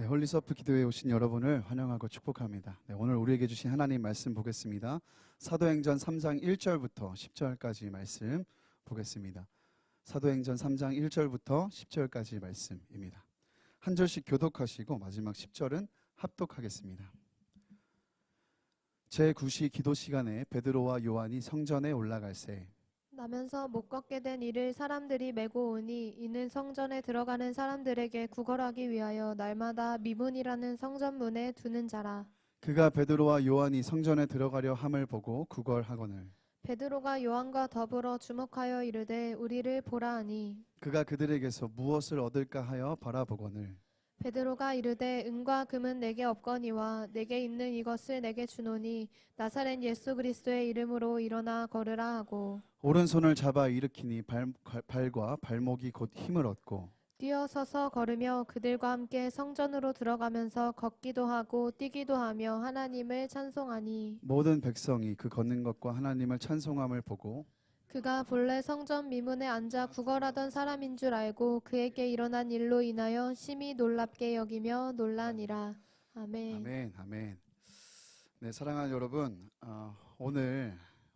네, 홀리서프 기도회에 오신 여러분을 환영하고 축복합니다. 네, 오늘 우리에게 주신 하나님 말씀 보겠습니다. 사도행전 3장 1절부터 10절까지 말씀 보겠습니다. 사도행전 3장 1절부터 10절까지 말씀입니다. 한 절씩 교독하시고 마지막 10절은 합독하겠습니다. 제9시 기도 시간에 베드로와 요한이 성전에 올라갈새 나면서 못 걷게 된 이를 사람들이 메고 오니 이는 성전에 들어가는 사람들에게 구걸하기 위하여 날마다 미문이라는 성전문에 두는 자라. 그가 베드로와 요한이 성전에 들어가려 함을 보고 구걸하거늘 베드로가 요한과 더불어 주목하여 이르되 우리를 보라 하니 그가 그들에게서 무엇을 얻을까 하여 바라보거늘 베드로가 이르되 은과 금은 내게 없거니와 내게 있는 이것을 내게 주노니 나사렛 예수 그리스도의 이름으로 일어나 걸으라 하고 오른손을 잡아 일으키니 발과 발목이 곧 힘을 얻고 뛰어서서 걸으며 그들과 함께 성전으로 들어가면서 걷기도 하고 뛰기도 하며 하나님을 찬송하니 모든 백성이 그 걷는 것과 하나님을 찬송함을 보고 그가 본래 성전 미문에 앉아 구걸하던 사람인 줄 알고 그에게 일어난 일로 인하여 심히 놀랍게 여기며 놀라니라. 아멘. 아멘, 아멘. 네, 사랑하는 여러분,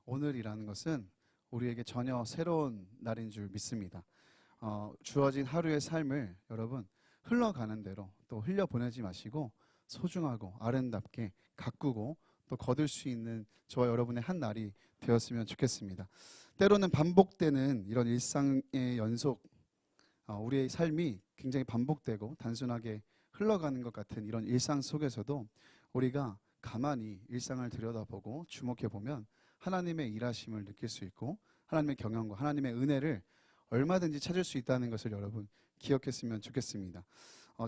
오늘이라는 것은 우리에게 전혀 새로운 날인 줄 믿습니다. 주어진 하루의 삶을 여러분 흘러가는 대로 또 흘려보내지 마시고 소중하고 아름답게 가꾸고 또 거둘 수 있는 저와 여러분의 한 날이 되었으면 좋겠습니다. 때로는 반복되는 이런 일상의 연속, 우리의 삶이 굉장히 반복되고 단순하게 흘러가는 것 같은 이런 일상 속에서도 우리가 가만히 일상을 들여다보고 주목해보면 하나님의 일하심을 느낄 수 있고 하나님의 경영과 하나님의 은혜를 얼마든지 찾을 수 있다는 것을 여러분 기억했으면 좋겠습니다.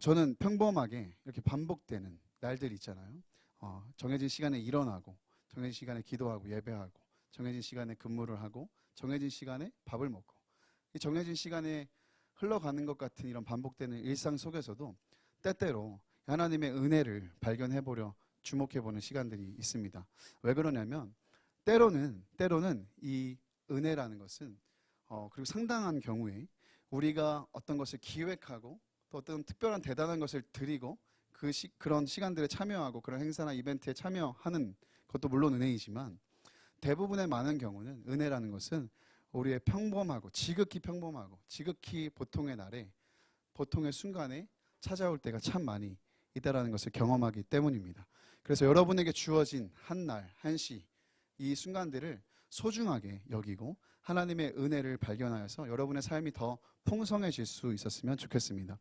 저는 평범하게 이렇게 반복되는 날들이 있잖아요. 정해진 시간에 일어나고 정해진 시간에 기도하고 예배하고 정해진 시간에 근무를 하고 정해진 시간에 밥을 먹고 이 정해진 시간에 흘러가는 것 같은 이런 반복되는 일상 속에서도 때때로 하나님의 은혜를 발견해보려 주목해보는 시간들이 있습니다. 왜 그러냐면 때로는 이 은혜라는 것은 그리고 상당한 경우에 우리가 어떤 것을 기획하고 또 어떤 특별한 대단한 것을 드리고 그런 시간들에 참여하고 그런 행사나 이벤트에 참여하는 것도 물론 은혜이지만 대부분의 많은 경우는 은혜라는 것은 우리의 평범하고 지극히 보통의 날에 보통의 순간에 찾아올 때가 참 많이 있다는 것을 경험하기 때문입니다. 그래서 여러분에게 주어진 한 날, 한시 이 순간들을 소중하게 여기고 하나님의 은혜를 발견하여서 여러분의 삶이 더 풍성해질 수 있었으면 좋겠습니다.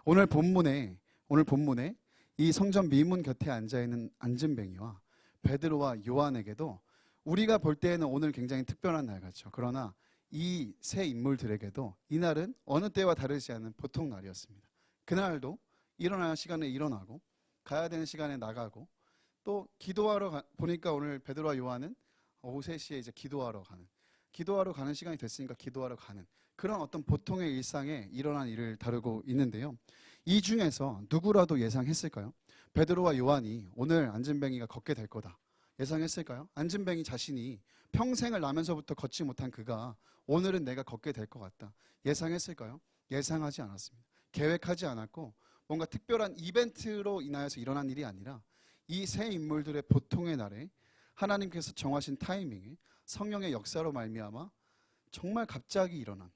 오늘 본문에 이 성전 미문 곁에 앉아있는 안진뱅이와 베드로와 요한에게도 우리가 볼 때에는 오늘 굉장히 특별한 날 같죠. 그러나 이 세 인물들에게도 이날은 어느 때와 다르지 않은 보통 날이었습니다. 그날도 일어나야 시간에 일어나고 가야 되는 시간에 나가고 또 기도하러 보니까 오늘 베드로와 요한은 오후 3시에 이제 기도하러 가는 시간이 됐으니까 기도하러 가는 그런 어떤 보통의 일상에 일어난 일을 다루고 있는데요. 이 중에서 누구라도 예상했을까요? 베드로와 요한이 오늘 안진뱅이가 걷게 될 거다. 예상했을까요? 안진뱅이 자신이 평생을 나면서부터 걷지 못한 그가 오늘은 내가 걷게 될 것 같다. 예상했을까요? 예상하지 않았습니다. 계획하지 않았고 뭔가 특별한 이벤트로 인하여서 일어난 일이 아니라 이 세 인물들의 보통의 날에 하나님께서 정하신 타이밍에 성령의 역사로 말미암아 정말 갑자기 일어난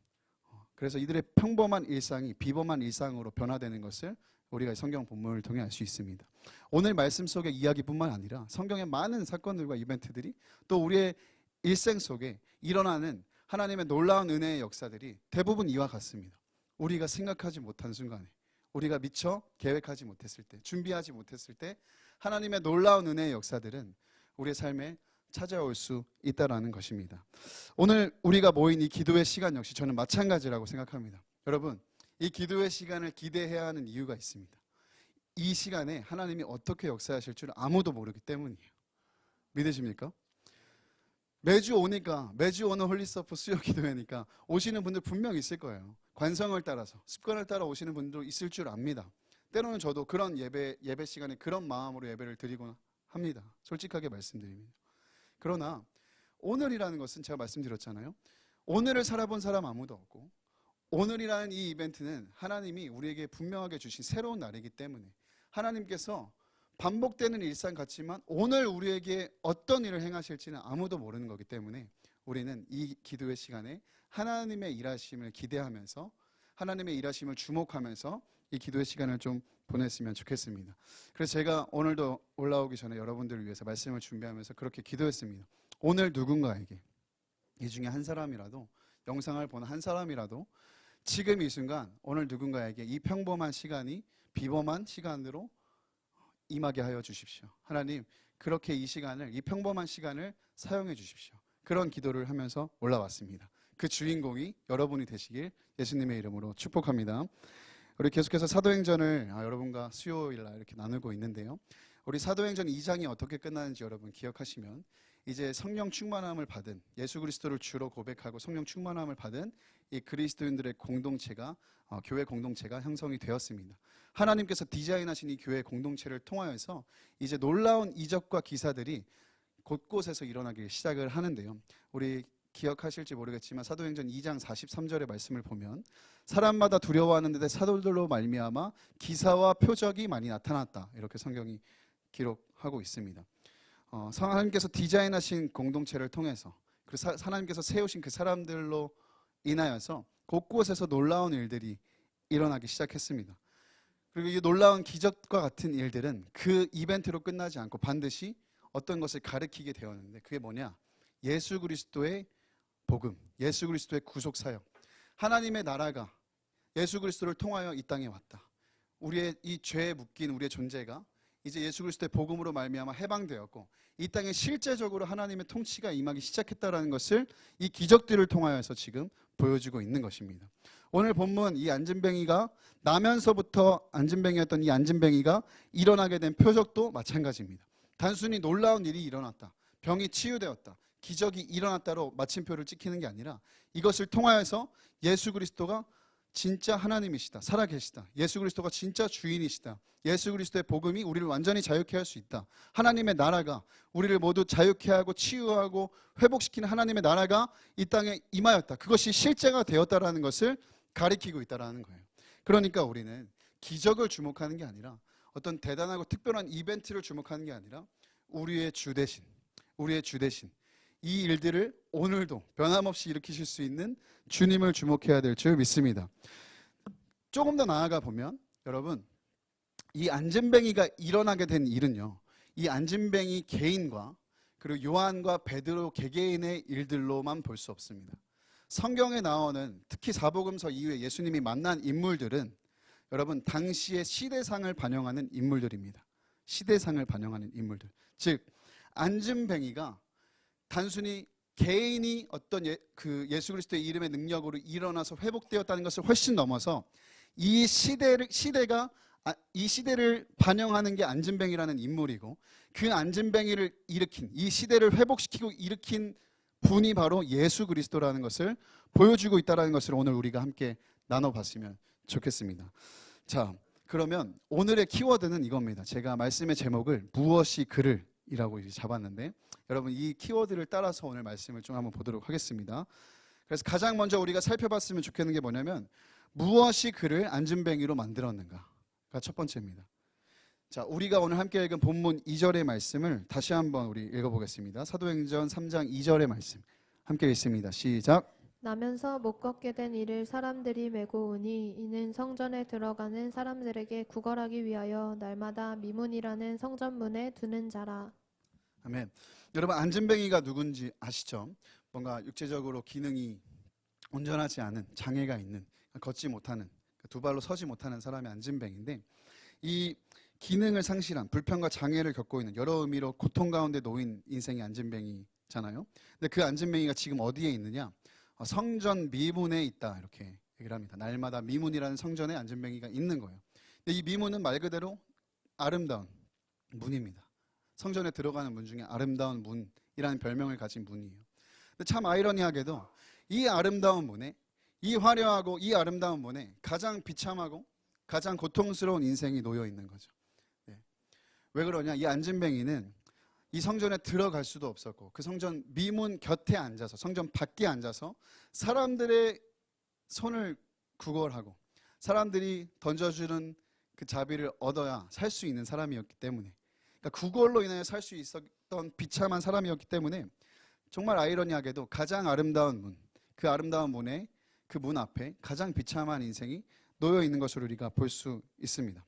그래서 이들의 평범한 일상이 비범한 일상으로 변화되는 것을 우리가 성경 본문을 통해 알 수 있습니다. 오늘 말씀 속의 이야기뿐만 아니라 성경의 많은 사건들과 이벤트들이 또 우리의 일생 속에 일어나는 하나님의 놀라운 은혜의 역사들이 대부분 이와 같습니다. 우리가 생각하지 못한 순간에 우리가 미처 계획하지 못했을 때 준비하지 못했을 때 하나님의 놀라운 은혜의 역사들은 우리의 삶에 찾아올 수 있다는 것입니다. 오늘 우리가 모인 이 기도의 시간 역시 저는 마찬가지라고 생각합니다. 여러분, 이 기도의 시간을 기대해야 하는 이유가 있습니다. 이 시간에 하나님이 어떻게 역사하실 줄 아무도 모르기 때문이에요. 믿으십니까? 매주 오는 홀리서프 수요 기도회니까 오시는 분들 분명 있을 거예요. 관성을 따라서 습관을 따라 오시는 분도 있을 줄 압니다. 때로는 저도 그런 예배 시간에 그런 마음으로 예배를 드리곤 합니다. 솔직하게 말씀드립니다. 그러나 오늘이라는 것은 제가 말씀드렸잖아요. 오늘을 살아본 사람 아무도 없고 오늘이라는 이 이벤트는 하나님이 우리에게 분명하게 주신 새로운 날이기 때문에 하나님께서 반복되는 일상 같지만 오늘 우리에게 어떤 일을 행하실지는 아무도 모르는 거기 때문에 우리는 이 기도의 시간에 하나님의 일하심을 기대하면서 하나님의 일하심을 주목하면서 이 기도의 시간을 좀 보냈으면 좋겠습니다. 그래서 제가 오늘도 올라오기 전에 여러분들을 위해서 말씀을 준비하면서 그렇게 기도했습니다. 오늘 누군가에게 이 중에 한 사람이라도 영상을 보는 한 사람이라도 지금 이 순간 오늘 누군가에게 이 평범한 시간이 비범한 시간으로 임하게 하여 주십시오. 하나님 그렇게 이 시간을 이 평범한 시간을 사용해 주십시오. 그런 기도를 하면서 올라왔습니다. 그 주인공이 여러분이 되시길 예수님의 이름으로 축복합니다. 우리 계속해서 사도행전을 여러분과 수요일날 이렇게 나누고 있는데요. 우리 사도행전 2장이 어떻게 끝나는지 여러분 기억하시면 이제 성령 충만함을 받은 예수 그리스도를 주로 고백하고 성령 충만함을 받은 이 그리스도인들의 공동체가 교회 공동체가 형성이 되었습니다. 하나님께서 디자인하신 이 교회 공동체를 통하여서 이제 놀라운 이적과 기사들이 곳곳에서 일어나기 시작을 하는데요. 우리 기억하실지 모르겠지만 사도행전 2장 43절의 말씀을 보면 사람마다 두려워하는데 사도들로 말미암아 기사와 표적이 많이 나타났다. 이렇게 성경이 기록하고 있습니다. 하나님께서 디자인하신 공동체를 통해서 그리고 하나님께서 세우신 그 사람들로 인하여서 곳곳에서 놀라운 일들이 일어나기 시작했습니다. 그리고 이 놀라운 기적과 같은 일들은 그 이벤트로 끝나지 않고 반드시 어떤 것을 가리키게 되었는데 그게 뭐냐? 예수 그리스도의 복음, 예수 그리스도의 구속 사역, 하나님의 나라가 예수 그리스도를 통하여 이 땅에 왔다. 우리의 이 죄에 묶인 우리의 존재가 이제 예수 그리스도의 복음으로 말미암아 해방되었고 이 땅에 실제적으로 하나님의 통치가 임하기 시작했다라는 것을 이 기적들을 통하여서 지금 보여주고 있는 것입니다. 오늘 본문 이 안진뱅이가 나면서부터 안진뱅이였던 이 안진뱅이가 일어나게 된 표적도 마찬가지입니다. 단순히 놀라운 일이 일어났다, 병이 치유되었다, 기적이 일어났다로 마침표를 찍히는 게 아니라 이것을 통하여서 예수 그리스도가 진짜 하나님이시다, 살아계시다, 예수 그리스도가 진짜 주인이시다, 예수 그리스도의 복음이 우리를 완전히 자유케 할 수 있다, 하나님의 나라가 우리를 모두 자유케 하고 치유하고 회복시키는 하나님의 나라가 이 땅에 임하였다, 그것이 실제가 되었다라는 것을 가리키고 있다라는 거예요. 그러니까 우리는 기적을 주목하는 게 아니라 어떤 대단하고 특별한 이벤트를 주목하는 게 아니라 우리의 주 대신 이 일들을 오늘도 변함없이 일으키실 수 있는 주님을 주목해야 될 줄 믿습니다. 조금 더 나아가 보면 여러분 이 안진뱅이가 일어나게 된 일은요, 이 안진뱅이 개인과 그리고 요한과 베드로 개개인의 일들로만 볼 수 없습니다. 성경에 나오는 특히 사복음서 이후에 예수님이 만난 인물들은 여러분 당시의 시대상을 반영하는 인물들입니다. 시대상을 반영하는 인물들. 즉 안진뱅이가 단순히 개인이 어떤 예수 그리스도의 이름의 능력으로 일어나서 회복되었다는 것을 훨씬 넘어서 이 시대를 반영하는 게 안진뱅이라는 인물이고 그 안진뱅이를 일으킨 이 시대를 회복시키고 일으킨 분이 바로 예수 그리스도라는 것을 보여주고 있다는 것을 오늘 우리가 함께 나눠봤으면 좋겠습니다. 자, 그러면 오늘의 키워드는 이겁니다. 제가 말씀의 제목을 무엇이 그를 이라고 이제 잡았는데 여러분 이 키워드를 따라서 오늘 말씀을 좀 한번 보도록 하겠습니다. 그래서 가장 먼저 우리가 살펴봤으면 좋겠는 게 뭐냐면 무엇이 그를 안진뱅이로 만들었는가가 첫 번째입니다. 자, 우리가 오늘 함께 읽은 본문 2절의 말씀을 다시 한번 우리 읽어보겠습니다. 사도행전 3장 2절의 말씀 함께 읽습니다. 시작. 나면서 못 걷게 된 이를 사람들이 메고 오니 이는 성전에 들어가는 사람들에게 구걸하기 위하여 날마다 미문이라는 성전문에 두는 자라. 아멘. 여러분 안진뱅이가 누군지 아시죠? 뭔가 육체적으로 기능이 온전하지 않은 장애가 있는 걷지 못하는 두 발로 서지 못하는 사람이 안진뱅인데 이 기능을 상실한 불편과 장애를 겪고 있는 여러 의미로 고통 가운데 놓인 인생이 안진뱅이잖아요. 근데 그 안진뱅이가 지금 어디에 있느냐? 성전 미문에 있다 이렇게 얘기를 합니다. 날마다 미문이라는 성전에 안진뱅이가 있는 거예요. 근데 이 미문은 말 그대로 아름다운 문입니다. 성전에 들어가는 문 중에 아름다운 문이라는 별명을 가진 문이에요. 근데 참 아이러니하게도 이 아름다운 문에 이 화려하고 이 아름다운 문에 가장 비참하고 가장 고통스러운 인생이 놓여 있는 거죠. 네. 왜 그러냐? 이 안진뱅이는 이 성전에 들어갈 수도 없었고 그 성전 미문 곁에 앉아서 성전 밖에 앉아서 사람들의 손을 구걸하고 사람들이 던져주는 그 자비를 얻어야 살 수 있는 사람이었기 때문에, 그러니까 그걸로 인하여 살 수 있었던 비참한 사람이었기 때문에 정말 아이러니하게도 가장 아름다운 문, 그 아름다운 문에 그 문 앞에 가장 비참한 인생이 놓여 있는 것으로 우리가 볼 수 있습니다.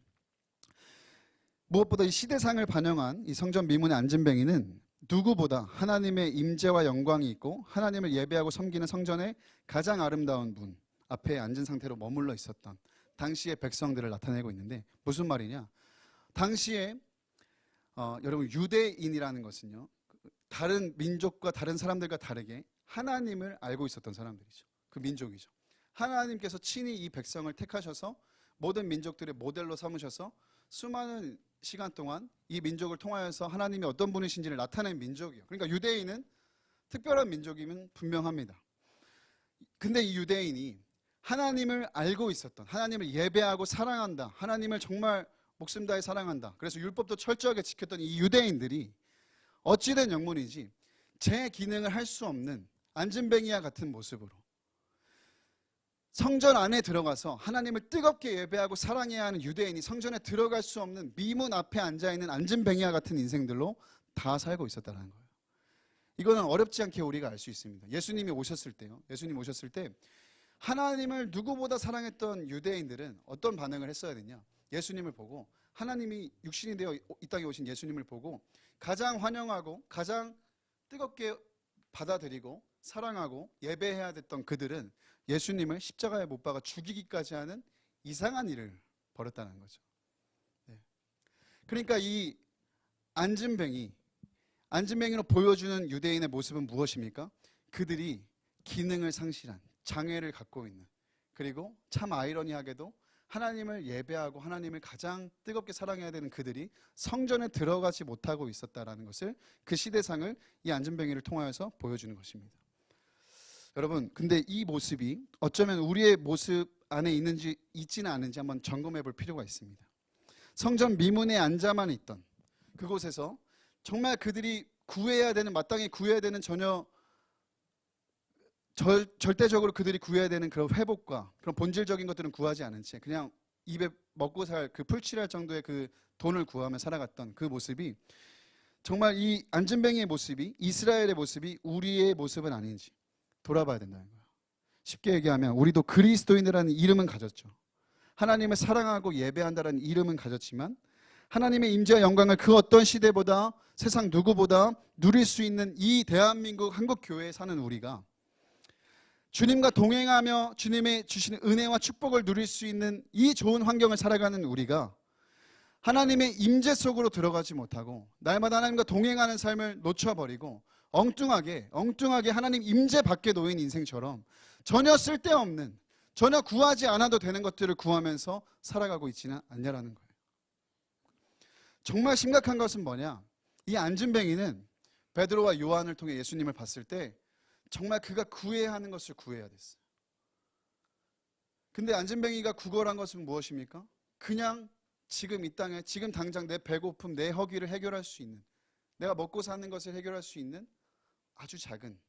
무엇보다 이 시대상을 반영한 이 성전 미문의 안진뱅이는 누구보다 하나님의 임재와 영광이 있고 하나님을 예배하고 섬기는 성전의 가장 아름다운 문 앞에 앉은 상태로 머물러 있었던 당시의 백성들을 나타내고 있는데, 무슨 말이냐? 당시에 여러분, 유대인이라는 것은요, 다른 민족과 다른 사람들과 다르게 하나님을 알고 있었던 사람들이죠. 그 민족이죠. 하나님께서 친히 이 백성을 택하셔서 모든 민족들의 모델로 삼으셔서 수많은 시간 동안 이 민족을 통하여서 하나님이 어떤 분이신지를 나타낸 민족이에요. 그러니까 유대인은 특별한 민족이면 분명합니다. 근데 이 유대인이 하나님을 알고 있었던, 하나님을 예배하고 사랑한다, 하나님을 정말 목숨 다해 사랑한다, 그래서 율법도 철저하게 지켰던 이 유대인들이 어찌된 영문인지 제 기능을 할 수 없는 안진뱅이와 같은 모습으로 성전 안에 들어가서 하나님을 뜨겁게 예배하고 사랑해야 하는 유대인이 성전에 들어갈 수 없는 미문 앞에 앉아있는 안진뱅이와 같은 인생들로 다 살고 있었다는 거예요. 이거는 어렵지 않게 우리가 알 수 있습니다. 예수님이 오셨을 때요, 예수님 오셨을 때 하나님을 누구보다 사랑했던 유대인들은 어떤 반응을 했어야 되냐? 예수님을 보고, 하나님이 육신이 되어 이 땅에 오신 예수님을 보고 가장 환영하고 가장 뜨겁게 받아들이고 사랑하고 예배해야 됐던 그들은 예수님을 십자가에 못 박아 죽이기까지 하는 이상한 일을 벌였다는 거죠. 네. 그러니까 이 안진뱅이로 보여주는 유대인의 모습은 무엇입니까? 그들이 기능을 상실한, 장애를 갖고 있는, 그리고 참 아이러니하게도 하나님을 예배하고 하나님을 가장 뜨겁게 사랑해야 되는 그들이 성전에 들어가지 못하고 있었다라는 것을, 그 시대상을 이 안진뱅이를 통하여서 보여주는 것입니다. 여러분, 근데 이 모습이 어쩌면 우리의 모습 안에 있지는 않은지 한번 점검해 볼 필요가 있습니다. 성전 미문에 앉아만 있던 그곳에서 정말 그들이 구해야 되는, 마땅히 구해야 되는 절대적으로 그들이 구해야 되는 그런 회복과 그런 본질적인 것들은 구하지 않은 채 그냥 입에 먹고 살 그 풀칠할 정도의 그 돈을 구하며 살아갔던 그 모습이, 정말 이 안진뱅이의 모습이, 이스라엘의 모습이 우리의 모습은 아닌지 돌아봐야 된다는 거예요. 쉽게 얘기하면 우리도 그리스도인이라는 이름은 가졌죠. 하나님을 사랑하고 예배한다는 이름은 가졌지만 하나님의 임재와 영광을 그 어떤 시대보다, 세상 누구보다 누릴 수 있는 이 대한민국 한국교회에 사는 우리가, 주님과 동행하며 주님의 주시는 은혜와 축복을 누릴 수 있는 이 좋은 환경을 살아가는 우리가 하나님의 임재 속으로 들어가지 못하고 날마다 하나님과 동행하는 삶을 놓쳐버리고 엉뚱하게 하나님 임재 밖에 놓인 인생처럼 전혀 쓸데없는, 전혀 구하지 않아도 되는 것들을 구하면서 살아가고 있지는 않냐라는 거예요. 정말 심각한 것은 뭐냐? 이 안진뱅이는 베드로와 요한을 통해 예수님을 봤을 때 정말 그가 구해야 하는 것을 구해야 됐어요. 근데 안진뱅이가 구걸한 것은 무엇입니까? 그냥 지금 이 땅에 지금 당장 내 배고픔, 내 허기를 해결할 수 있는, 내가 먹고 사는 것을 해결할 수 있는 아주 작은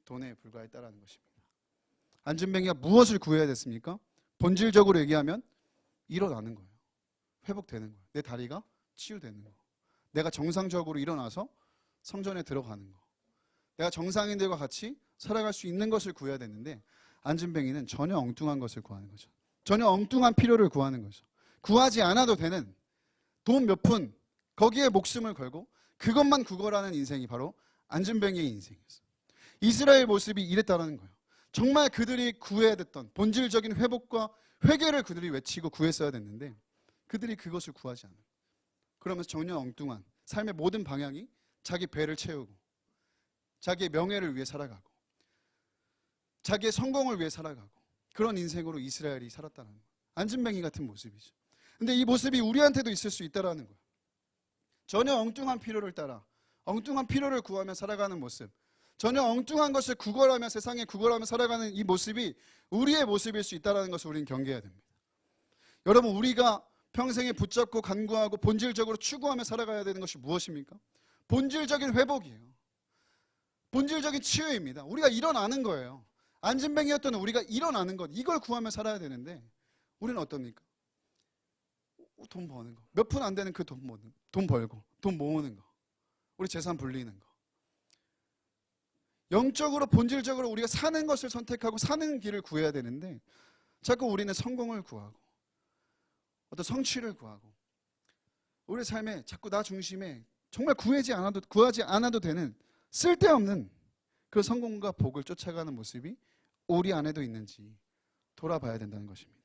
돈에 불과했다라는 것입니다. 안진뱅이가 무엇을 구해야 됐습니까? 본질적으로 얘기하면 일어나는 거예요. 회복되는 거예요. 내 다리가 치유되는 거. 내가 정상적으로 일어나서 성전에 들어가는 거. 내가 정상인들과 같이 살아갈 수 있는 것을 구해야 되는데, 안진뱅이는 전혀 엉뚱한 것을 구하는 거죠. 전혀 엉뚱한 필요를 구하는 거죠. 구하지 않아도 되는 돈 몇 푼, 거기에 목숨을 걸고 그것만 구걸하는 인생이 바로 안진뱅이의 인생이었어요. 이스라엘 모습이 이랬다는 거예요. 정말 그들이 구해야 됐던 본질적인 회복과 회개를 그들이 외치고 구했어야 됐는데 그들이 그것을 구하지 않아요. 그러면서 전혀 엉뚱한 삶의 모든 방향이 자기 배를 채우고 자기의 명예를 위해 살아가고 자기의 성공을 위해 살아가고 그런 인생으로 이스라엘이 살았다는 거예요. 안진뱅이 같은 모습이죠. 근데 이 모습이 우리한테도 있을 수 있다는 거예요. 전혀 엉뚱한 필요를 따라 엉뚱한 필요를 구하며 살아가는 모습, 전혀 엉뚱한 것을 구걸하며 세상에 구걸하며 살아가는 이 모습이 우리의 모습일 수 있다는 것을 우리는 경계해야 됩니다. 여러분, 우리가 평생에 붙잡고 간구하고 본질적으로 추구하며 살아가야 되는 것이 무엇입니까? 본질적인 회복이에요. 본질적인 치유입니다. 우리가 일어나는 거예요. 안진뱅이였던 우리가 일어나는 것, 이걸 구하며 살아야 되는데 우리는 어떻습니까? 돈 버는 거. 몇 푼 안 되는 그 돈 벌고, 돈 모으는 거. 우리 재산 불리는 거. 영적으로 본질적으로 우리가 사는 것을 선택하고 사는 길을 구해야 되는데 자꾸 우리는 성공을 구하고 어떤 성취를 구하고 우리 삶에 자꾸 나 중심에 정말 구하지 않아도 되는 쓸데없는 그 성공과 복을 쫓아가는 모습이 우리 안에도 있는지 돌아봐야 된다는 것입니다.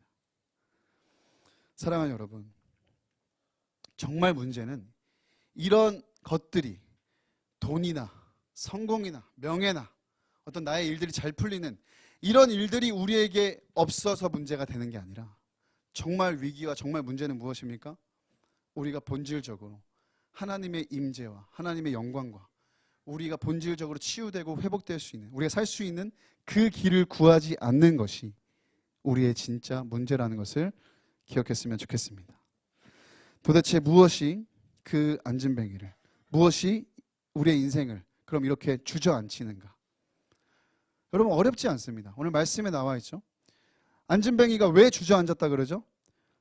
사랑하는 여러분, 정말 문제는 이런 것들이 돈이나 성공이나 명예나 어떤 나의 일들이 잘 풀리는 이런 일들이 우리에게 없어서 문제가 되는 게 아니라 정말 위기와 정말 문제는 무엇입니까? 우리가 본질적으로 하나님의 임재와 하나님의 영광과 우리가 본질적으로 치유되고 회복될 수 있는, 우리가 살 수 있는 그 길을 구하지 않는 것이 우리의 진짜 문제라는 것을 기억했으면 좋겠습니다. 도대체 무엇이 그 안진뱅이를, 무엇이 우리의 인생을 그럼 이렇게 주저앉히는가? 여러분, 어렵지 않습니다. 오늘 말씀에 나와 있죠. 안진뱅이가 왜 주저앉았다 그러죠?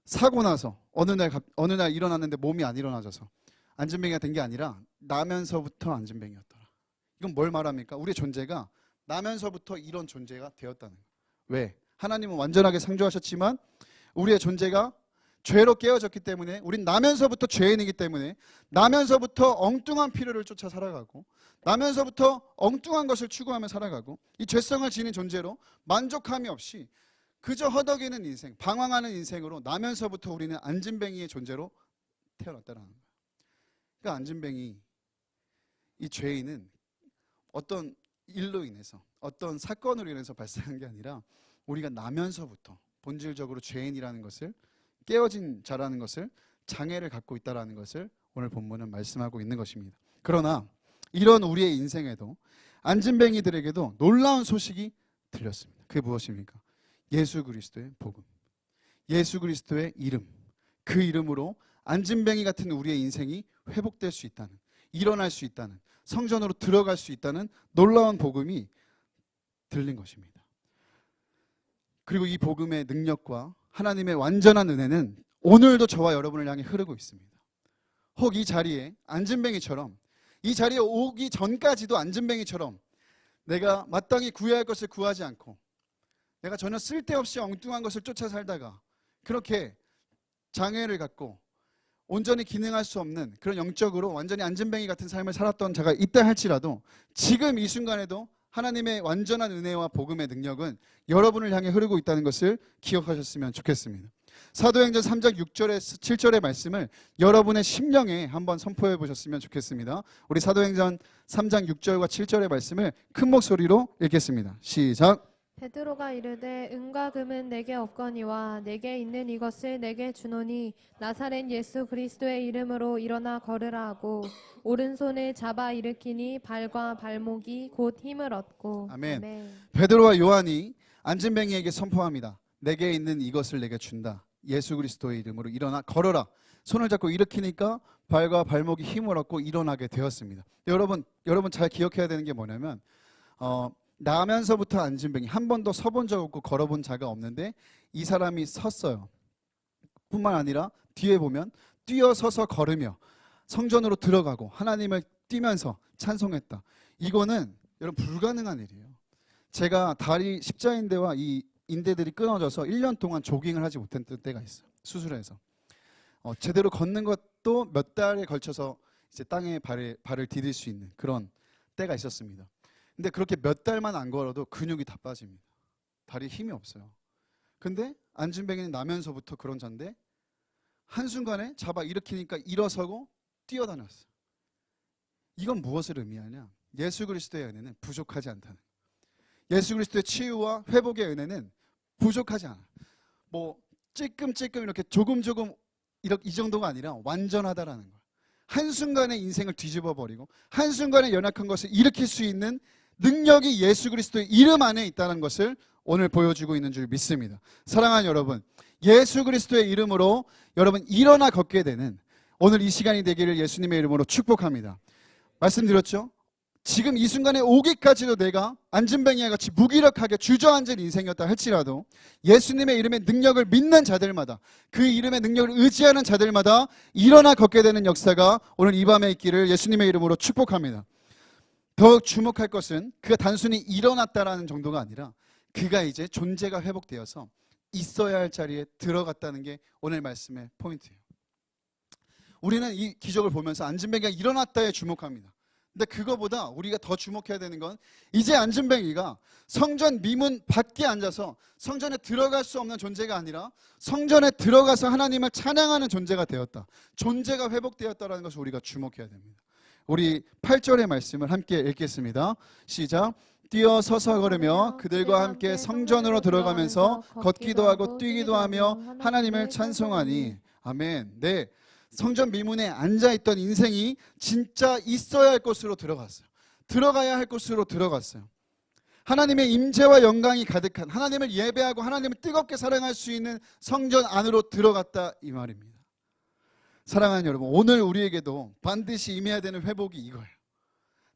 사고 나서 어느 날 일어났는데 몸이 안 일어나져서 안진뱅이가 된 게 아니라 나면서부터 안진뱅이였더라. 이건 뭘 말합니까? 우리의 존재가 나면서부터 이런 존재가 되었다는 거예요. 왜? 하나님은 완전하게 창조하셨지만 우리의 존재가 죄로 깨어졌기 때문에, 우린 나면서부터 죄인이기 때문에 나면서부터 엉뚱한 필요를 쫓아 살아가고 나면서부터 엉뚱한 것을 추구하며 살아가고 이 죄성을 지닌 존재로 만족함이 없이 그저 허덕이는 인생, 방황하는 인생으로 나면서부터 우리는 안진뱅이의 존재로 태어났다는 거예요. 그러니까 안진뱅이, 이 죄인은 어떤 일로 인해서, 어떤 사건으로 인해서 발생한 게 아니라 우리가 나면서부터 본질적으로 죄인이라는 것을, 깨어진 자라는 것을, 장애를 갖고 있다는 것을 오늘 본문은 말씀하고 있는 것입니다. 그러나 이런 우리의 인생에도 안진뱅이들에게도 놀라운 소식이 들렸습니다. 그게 무엇입니까? 예수 그리스도의 복음, 예수 그리스도의 이름, 그 이름으로 안진뱅이 같은 우리의 인생이 회복될 수 있다는, 일어날 수 있다는, 성전으로 들어갈 수 있다는 놀라운 복음이 들린 것입니다. 그리고 이 복음의 능력과 하나님의 완전한 은혜는 오늘도 저와 여러분을 향해 흐르고 있습니다. 혹 이 자리에 안진뱅이처럼, 이 자리에 오기 전까지도 안진뱅이처럼 내가 마땅히 구해야 할 것을 구하지 않고 내가 전혀 쓸데없이 엉뚱한 것을 쫓아 살다가 그렇게 장애를 갖고 온전히 기능할 수 없는 그런 영적으로 완전히 안진뱅이 같은 삶을 살았던 자가 있다 할지라도 지금 이 순간에도 하나님의 완전한 은혜와 복음의 능력은 여러분을 향해 흐르고 있다는 것을 기억하셨으면 좋겠습니다. 사도행전 3장 6절에 7절의 말씀을 여러분의 심령에 한번 선포해 보셨으면 좋겠습니다. 우리 사도행전 3장 6절과 7절의 말씀을 큰 목소리로 읽겠습니다. 시작. 베드로가 이르되 은과 금은 내게 없거니와 내게 있는 이것을 내게 주노니 나사렛 예수 그리스도의 이름으로 일어나 걸으라 하고 오른손을 잡아 일으키니 발과 발목이 곧 힘을 얻고. 아멘. 베드로와 요한이 안진뱅이에게 선포합니다. 내게 있는 이것을 내게 준다. 예수 그리스도의 이름으로 일어나 걸어라. 손을 잡고 일으키니까 발과 발목이 힘을 얻고 일어나게 되었습니다. 여러분 잘 기억해야 되는 게 뭐냐면 나면서부터 안진뱅이, 한 번도 서본 적 없고 걸어본 자가 없는데 이 사람이 섰어요. 뿐만 아니라 뒤에 보면 뛰어서서 걸으며 성전으로 들어가고 하나님을 뛰면서 찬송했다. 이거는 여러분 불가능한 일이에요. 제가 다리 십자인대와 이 인대들이 끊어져서 1년 동안 조깅을 하지 못했던 때가 있어요. 수술해서 제대로 걷는 것도 몇 달에 걸쳐서 이제 땅에 발을 디딜 수 있는 그런 때가 있었습니다. 근데 그렇게 몇 달만 안 걸어도 근육이 다 빠집니다. 다리에 힘이 없어요. 근데 안진뱅이는 나면서부터 그런 자인데 한순간에 잡아 일으키니까 일어서고 뛰어다녔어요. 이건 무엇을 의미하냐? 예수 그리스도의 은혜는 부족하지 않다는 거예요. 예수 그리스도의 치유와 회복의 은혜는 부족하지 않아요. 뭐 찔끔찔끔 이렇게 조금 이 정도가 아니라 완전하다라는 거예요. 한순간에 인생을 뒤집어 버리고 한순간에 연약한 것을 일으킬 수 있는 능력이 예수 그리스도의 이름 안에 있다는 것을 오늘 보여주고 있는 줄 믿습니다. 사랑하는 여러분, 예수 그리스도의 이름으로 여러분 일어나 걷게 되는 오늘 이 시간이 되기를 예수님의 이름으로 축복합니다. 말씀드렸죠? 지금 이 순간에 오기까지도 내가 안진뱅이와 같이 무기력하게 주저앉은 인생이었다 할지라도 예수님의 이름의 능력을 믿는 자들마다, 그 이름의 능력을 의지하는 자들마다 일어나 걷게 되는 역사가 오늘 이 밤에 있기를 예수님의 이름으로 축복합니다. 더욱 주목할 것은 그가 단순히 일어났다라는 정도가 아니라 그가 이제 존재가 회복되어서 있어야 할 자리에 들어갔다는 게 오늘 말씀의 포인트예요. 우리는 이 기적을 보면서 안진뱅이가 일어났다에 주목합니다. 근데 그거보다 우리가 더 주목해야 되는 건 이제 안진뱅이가 성전 미문 밖에 앉아서 성전에 들어갈 수 없는 존재가 아니라 성전에 들어가서 하나님을 찬양하는 존재가 되었다. 존재가 회복되었다는 것을 우리가 주목해야 됩니다. 우리 8절의 말씀을 함께 읽겠습니다. 시작. 뛰어 서서 걸으며 그들과 함께 성전으로 들어가면서 걷기도 하고 뛰기도 하며 하나님을 찬송하니. 아멘. 네. 성전 미문에 앉아있던 인생이 진짜 있어야 할 곳으로 들어갔어요. 들어가야 할 곳으로 들어갔어요. 하나님의 임재와 영광이 가득한, 하나님을 예배하고 하나님을 뜨겁게 사랑할 수 있는 성전 안으로 들어갔다 이 말입니다. 사랑하는 여러분, 오늘 우리에게도 반드시 임해야 되는 회복이 이거예요.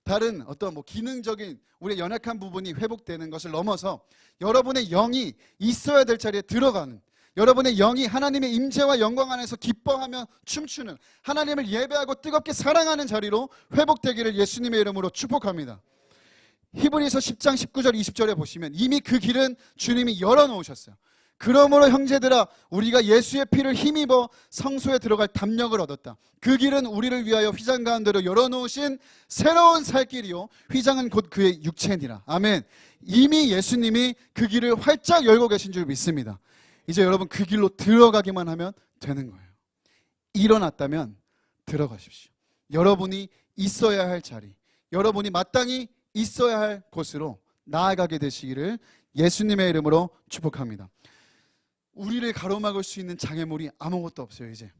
다른 어떤 기능적인 우리의 연약한 부분이 회복되는 것을 넘어서 여러분의 영이 있어야 될 자리에 들어가는, 여러분의 영이 하나님의 임재와 영광 안에서 기뻐하며 춤추는, 하나님을 예배하고 뜨겁게 사랑하는 자리로 회복되기를 예수님의 이름으로 축복합니다. 히브리서 10장 19절 20절에 보시면 이미 그 길은 주님이 열어놓으셨어요. 그러므로 형제들아, 우리가 예수의 피를 힘입어 성소에 들어갈 담력을 얻었다. 그 길은 우리를 위하여 휘장 가운데로 열어놓으신 새로운 살 길이요, 휘장은 곧 그의 육체니라. 아멘. 이미 예수님이 그 길을 활짝 열고 계신 줄 믿습니다. 이제 여러분 그 길로 들어가기만 하면 되는 거예요. 일어났다면 들어가십시오. 여러분이 있어야 할 자리, 여러분이 마땅히 있어야 할 곳으로 나아가게 되시기를 예수님의 이름으로 축복합니다. 우리를 가로막을 수 있는 장애물이 아무것도 없어요. 이제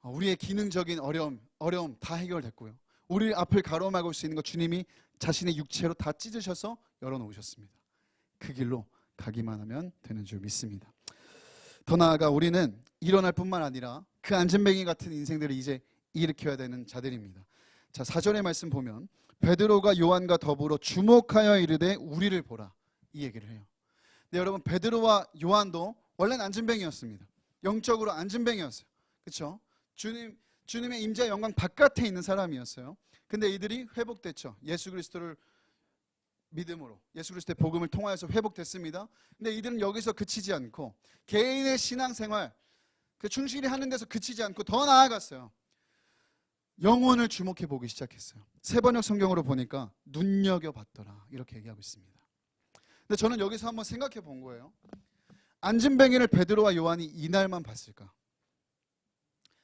우리의 기능적인 어려움 다 해결됐고요. 우리 앞을 가로막을 수 있는 것 주님이 자신의 육체로 다 찢으셔서 열어놓으셨습니다. 그 길로 가기만 하면 되는 줄 믿습니다. 더 나아가 우리는 일어날 뿐만 아니라 그 안진뱅이 같은 인생들을 이제 일으켜야 되는 자들입니다. 자, 4절의 말씀 보면 베드로가 요한과 더불어 주목하여 이르되 우리를 보라, 이 얘기를 해요. 근데 여러분, 베드로와 요한도 원래는 안진뱅이였습니다. 영적으로 안진뱅이였어요. 그렇죠? 주님의 임재 영광 바깥에 있는 사람이었어요. 근데 이들이 회복됐죠. 예수 그리스도를 믿음으로, 예수 그리스도의 복음을 통하여서 회복됐습니다. 근데 이들은 여기서 그치지 않고 개인의 신앙생활, 그 충실히 하는 데서 그치지 않고 더 나아갔어요. 영혼을 주목해 보기 시작했어요. 세번역 성경으로 보니까 눈여겨봤더라, 이렇게 얘기하고 있습니다. 근데 저는 여기서 한번 생각해 본 거예요. 안진뱅이를 베드로와 요한이 이날만 봤을까?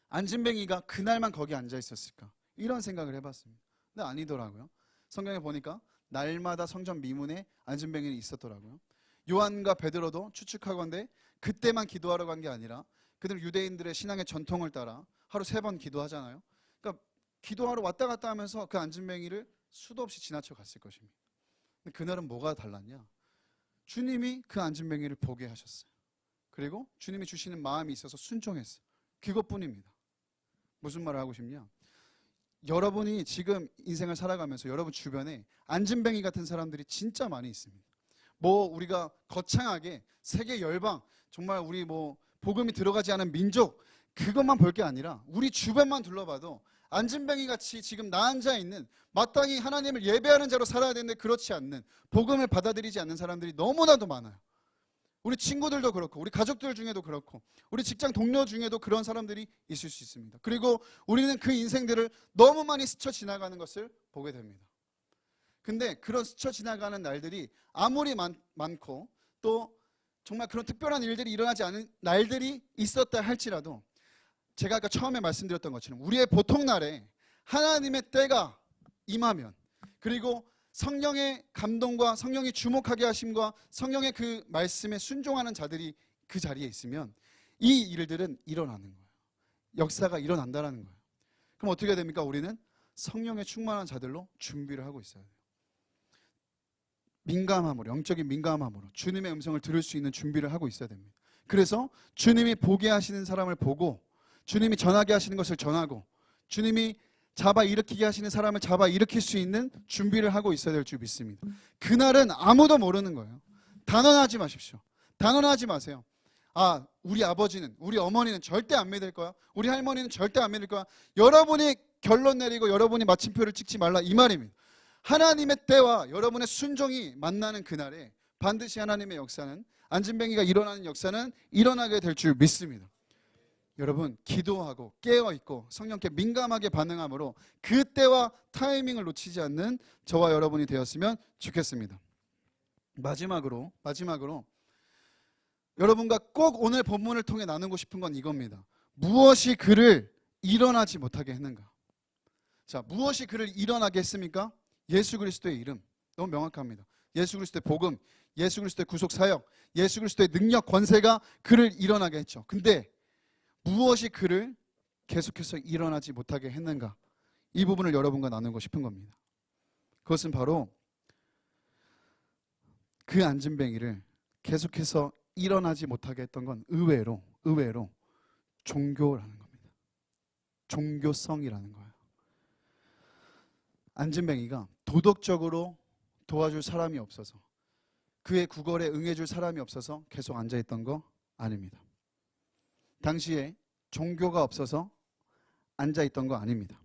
안진뱅이가 그날만 거기 앉아 있었을까? 이런 생각을 해봤습니다. 근데 아니더라고요. 성경에 보니까 날마다 성전 미문에 안진뱅이는 있었더라고요. 요한과 베드로도 추측하건대 그때만 기도하러 간 게 아니라 그들 유대인들의 신앙의 전통을 따라 하루 3번 기도하잖아요. 그러니까 기도하러 왔다 갔다 하면서 그 안진뱅이를 수도 없이 지나쳐 갔을 것입니다. 근데 그날은 뭐가 달랐냐? 주님이 그 안진뱅이를 보게 하셨어요. 그리고 주님이 주시는 마음이 있어서 순종했어요. 그것뿐입니다. 무슨 말을 하고 싶냐? 여러분이 지금 인생을 살아가면서 여러분 주변에 안진뱅이 같은 사람들이 진짜 많이 있습니다. 우리가 거창하게 세계 열방, 정말 우리 복음이 들어가지 않은 민족, 그것만 볼 게 아니라 우리 주변만 둘러봐도 안진뱅이 같이 지금 나 앉아 있는, 마땅히 하나님을 예배하는 자로 살아야 되는데 그렇지 않는, 복음을 받아들이지 않는 사람들이 너무나도 많아요. 우리 친구들도 그렇고 우리 가족들 중에도 그렇고 우리 직장 동료 중에도 그런 사람들이 있을 수 있습니다. 그리고 우리는 그 인생들을 너무 많이 스쳐 지나가는 것을 보게 됩니다. 근데 그런 스쳐 지나가는 날들이 아무리 많고 또 정말 그런 특별한 일들이 일어나지 않은 날들이 있었다 할지라도 제가 아까 처음에 말씀드렸던 것처럼 우리의 보통 날에 하나님의 때가 임하면, 그리고 성령의 감동과 성령이 주목하게 하심과 성령의 그 말씀에 순종하는 자들이 그 자리에 있으면 이 일들은 일어나는 거예요. 역사가 일어난다는 거예요. 그럼 어떻게 됩니까? 우리는 성령에 충만한 자들로 준비를 하고 있어야 돼요. 민감함으로, 영적인 민감함으로 주님의 음성을 들을 수 있는 준비를 하고 있어야 됩니다. 그래서 주님이 보게 하시는 사람을 보고, 주님이 전하게 하시는 것을 전하고, 주님이 잡아 일으키게 하시는 사람을 잡아 일으킬 수 있는 준비를 하고 있어야 될 줄 믿습니다. 그날은 아무도 모르는 거예요. 단언하지 마십시오. 단언하지 마세요. 아, 우리 아버지는, 우리 어머니는 절대 안 믿을 거야. 우리 할머니는 절대 안 믿을 거야. 여러분이 결론 내리고 여러분이 마침표를 찍지 말라, 이 말입니다. 하나님의 때와 여러분의 순종이 만나는 그날에 반드시 하나님의 역사는, 안진뱅이가 일어나는 역사는 일어나게 될 줄 믿습니다. 여러분, 기도하고 깨어있고 성령께 민감하게 반응함으로 그때와 타이밍을 놓치지 않는 저와 여러분이 되었으면 좋겠습니다. 마지막으로 여러분과 꼭 오늘 본문을 통해 나누고 싶은 건 이겁니다. 무엇이 그를 일어나지 못하게 했는가? 자, 무엇이 그를 일어나게 했습니까? 예수 그리스도의 이름. 너무 명확합니다. 예수 그리스도의 복음, 예수 그리스도의 구속 사역, 예수 그리스도의 능력, 권세가 그를 일어나게 했죠. 근데 무엇이 그를 계속해서 일어나지 못하게 했는가? 이 부분을 여러분과 나누고 싶은 겁니다. 그것은 바로 그 안진뱅이를 계속해서 일어나지 못하게 했던 건 의외로 종교라는 겁니다. 종교성이라는 거예요. 안진뱅이가 도덕적으로 도와줄 사람이 없어서, 그의 구걸에 응해줄 사람이 없어서 계속 앉아있던 거 아닙니다. 당시에 종교가 없어서 앉아있던 거 아닙니다.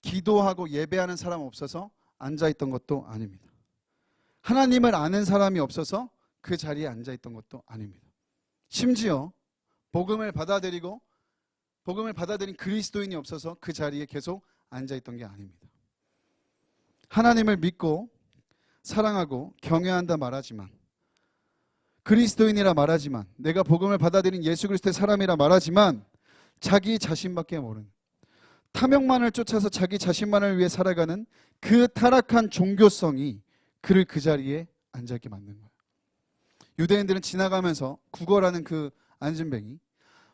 기도하고 예배하는 사람 없어서 앉아있던 것도 아닙니다. 하나님을 아는 사람이 없어서 그 자리에 앉아있던 것도 아닙니다. 심지어 복음을 받아들인 그리스도인이 없어서 그 자리에 계속 앉아있던 게 아닙니다. 하나님을 믿고 사랑하고 경외한다 말하지만, 그리스도인이라 말하지만, 내가 복음을 받아들인 예수 그리스도의 사람이라 말하지만 자기 자신밖에 모르는, 탐욕만을 쫓아서 자기 자신만을 위해 살아가는 그 타락한 종교성이 그를 그 자리에 앉아있게 만든 거예요. 유대인들은 지나가면서 구걸하는 그 안진뱅이,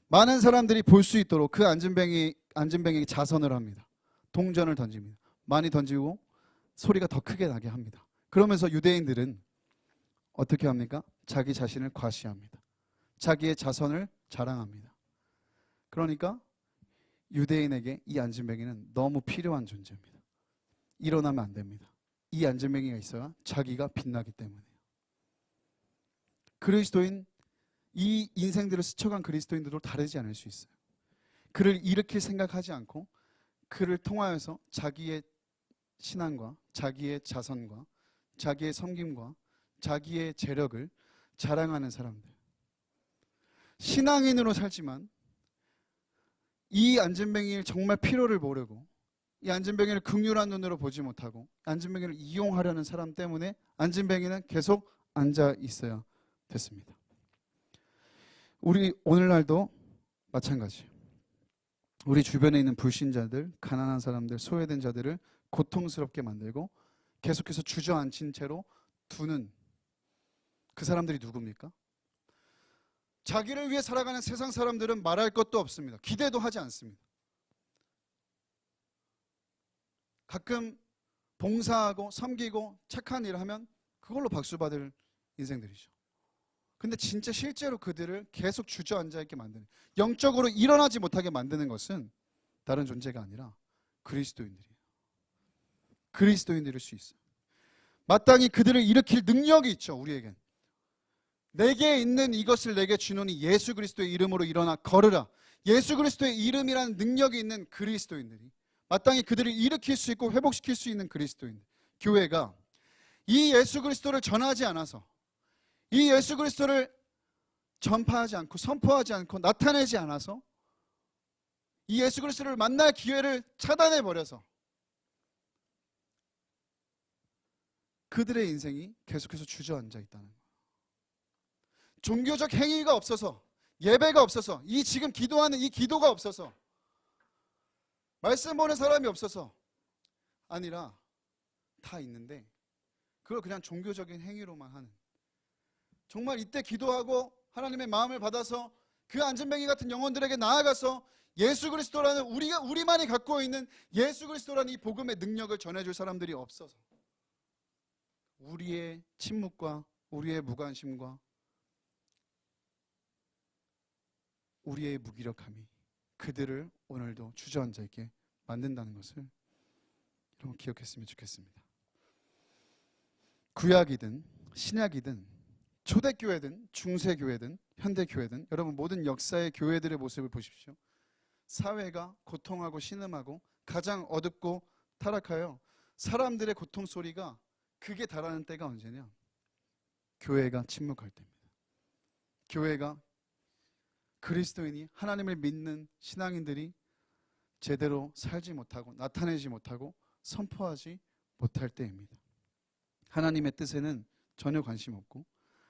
많은 사람들이 볼 수 있도록 그 안진뱅이에게 자선을 합니다. 동전을 던집니다. 많이 던지고 소리가 더 크게 나게 합니다. 그러면서 유대인들은 어떻게 합니까? 자기 자신을 과시합니다. 자기의 자선을 자랑합니다. 그러니까 유대인에게 이 안진뱅이는 너무 필요한 존재입니다. 일어나면 안 됩니다. 이 안진뱅이가 있어야 자기가 빛나기 때문이에요. 그리스도인, 이 인생들을 스쳐간 그리스도인들도 다르지 않을 수 있어요. 그를 일으킬 생각하지 않고 그를 통하여서 자기의 신앙과 자기의 자선과 자기의 섬김과 자기의 재력을 자랑하는 사람들. 신앙인으로 살지만 이 안진뱅이를 정말 필요를 모르고, 이 안진뱅이를 긍휼한 눈으로 보지 못하고 안진뱅이를 이용하려는 사람 때문에 안진뱅이는 계속 앉아 있어야 됐습니다. 우리 오늘날도 마찬가지. 우리 주변에 있는 불신자들, 가난한 사람들, 소외된 자들을 고통스럽게 만들고 계속해서 주저앉힌 채로 두는 그 사람들이 누굽니까? 자기를 위해 살아가는 세상 사람들은 말할 것도 없습니다. 기대도 하지 않습니다. 가끔 봉사하고 섬기고 착한 일을 하면 그걸로 박수 받을 인생들이죠. 근데 진짜 실제로 그들을 계속 주저앉아 있게 만드는, 영적으로 일어나지 못하게 만드는 것은 다른 존재가 아니라 그리스도인들이에요. 그리스도인들일 수 있어요. 마땅히 그들을 일으킬 능력이 있죠. 우리에겐. 내게 있는 이것을 내게 주노니 예수 그리스도의 이름으로 일어나 걸으라. 예수 그리스도의 이름이라는 능력이 있는 그리스도인들이, 마땅히 그들을 일으킬 수 있고 회복시킬 수 있는 그리스도인들. 교회가 이 예수 그리스도를 전하지 않아서, 이 예수 그리스도를 전파하지 않고 선포하지 않고 나타내지 않아서, 이 예수 그리스도를 만날 기회를 차단해 버려서 그들의 인생이 계속해서 주저앉아 있다는 거예요. 종교적 행위가 없어서, 예배가 없어서, 이 지금 기도하는 이 기도가 없어서, 말씀 보는 사람이 없어서 아니라 다 있는데 그걸 그냥 종교적인 행위로만 하는, 정말 이때 기도하고 하나님의 마음을 받아서 그 안진뱅이 같은 영혼들에게 나아가서 예수 그리스도라는, 우리만이 갖고 있는 예수 그리스도라는 이 복음의 능력을 전해줄 사람들이 없어서, 우리의 침묵과 우리의 무관심과 우리의 무기력함이 그들을 오늘도 주저앉아 있게 만든다는 것을 여러분 기억했으면 좋겠습니다. 구약이든 신약이든 초대교회든 중세교회든 현대교회든 여러분 모든 역사의 교회들의 모습을 보십시오. 사회가 고통하고 신음하고 가장 어둡고 타락하여 사람들의 고통 소리가 극에 달하는 때가 언제냐? 교회가 침묵할 때입니다. 교회가 그리스도인이 하나님을 믿는 신앙인들이 제대로 살지 못하고 나타내지 못하고 선포하지 못할 때입니다. 하나님의 뜻에는 전혀 관심 없고